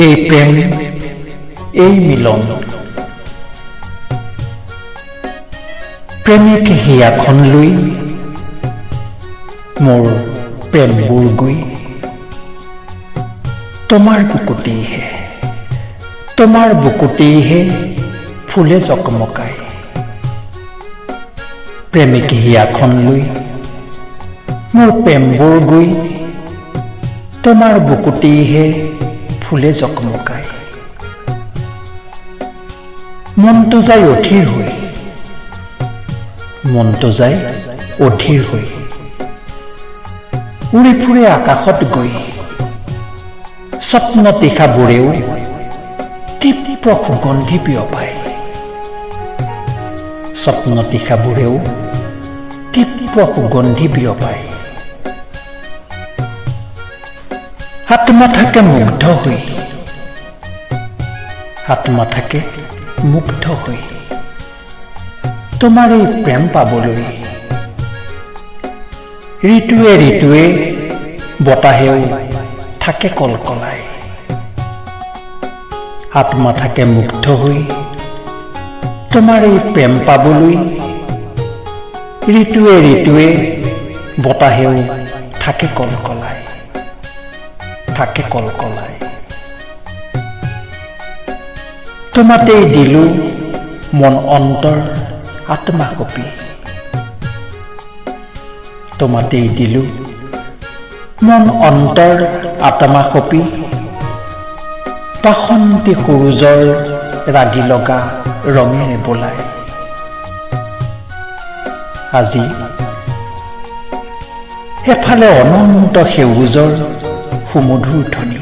এই প্ৰেম, এই মিলন, প্ৰেমিক হিয়াখন লৈ মোৰ প্ৰেমবোৰ গৈ তোমাৰ বুকুতেইহে ফুলে জকমকাই। প্ৰেমিক হিয়াখন লৈ মোৰ প্ৰেমবোৰ গৈ তোমাৰ বুকুতেইহে ফুলে জকমকাই। মনটো যায় অধীৰ হৈ উৰি ফুৰে আকাশত গৈ। স্বপ্ন তীখাবোৰেও তীব্ৰ সুগন্ধি বিয়পায়। স্বপ্ন তীখাবোৰেও তীব্ৰ সুগন্ধি বিয়পায়। আত্মা থাকে মুগ্ধ হৈ তোমাৰ এই প্ৰেম পাবলৈ। ঋতুৱে বতাহেও থাকে কলকলাই। আত্মা থাকে মুগ্ধ হৈ তোমাৰ এই প্ৰেম পাবলৈ। ঋতুৱে বতাহেও থাকে কলকলাই। তোমাতেই দিলো মন অন্তৰ আত্মা কপি। তোমাতেই দিলো মন অন্তৰ আত্মা কপি। বাসন্তী সূৰুজৰ ৰাগি লগা ৰঙেৰে বোলাই। আজি এফালে অনন্ত সেউজৰ সুমধুৰ ধ্বনি,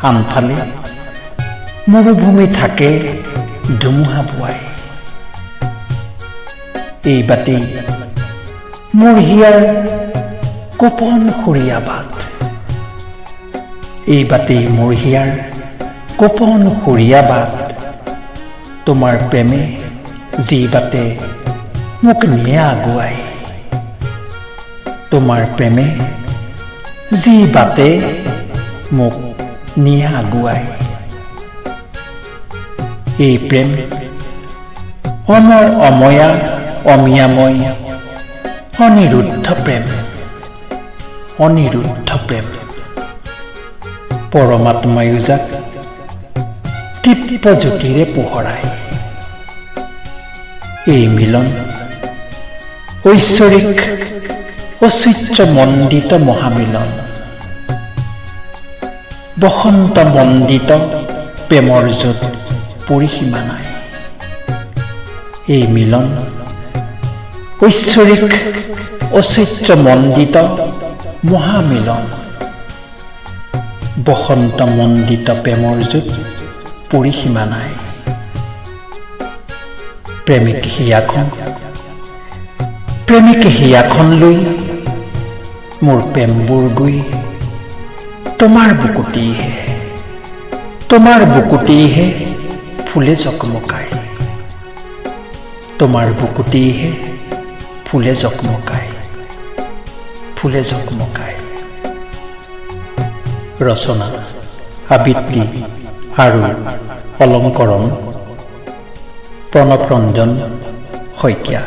আনফালে মৰুভূমি থাকে ধুমুহা বোৱাই। এই বাটেই মোৰ হিয়াৰ গোপন সুৰীয়া বাট। এই বাটেই মোৰ হিয়াৰ গোপন সুৰীয়া বাট। তোমাৰ প্ৰেমে যি বাটে মোক নিয়ে আগুৱাই। তোমাৰ প্ৰেমে যি বাটে মোক নিয়ে আগুৱাই। এই প্ৰেম অমৰ অময়া অমিয়াময় অনিৰুদ্ধ প্ৰেম। পৰমাত্মায়ো যাক তীব্ৰ জ্যোতিৰে পোহৰাই। এই মিলন ঐশ্বৰিক ঐশ্বৰ্য মণ্ডিত মহামিলন। বসন্ত মণ্ডিত প্ৰেমৰ য'ত পৰিসীমা নাই। এই মিলন ঐশ্বৰিক ঐশ্বৰ্য মণ্ডিত মহামিলন। বসন্ত মণ্ডিত প্ৰেমৰ য'ত পৰিসীমা নাই। প্ৰেমিক হিয়াখন লৈ মোৰ প্ৰেমবোৰ গৈ তোমাৰ বুকুতেইহে ফুলে জকমকাই। তোমাৰ বুকুতেইহে ফুলে জকমকাই। ৰচনা, আবৃত্তি আৰু অলংকৰণ প্ৰণৱ ৰঞ্জন শইকীয়া।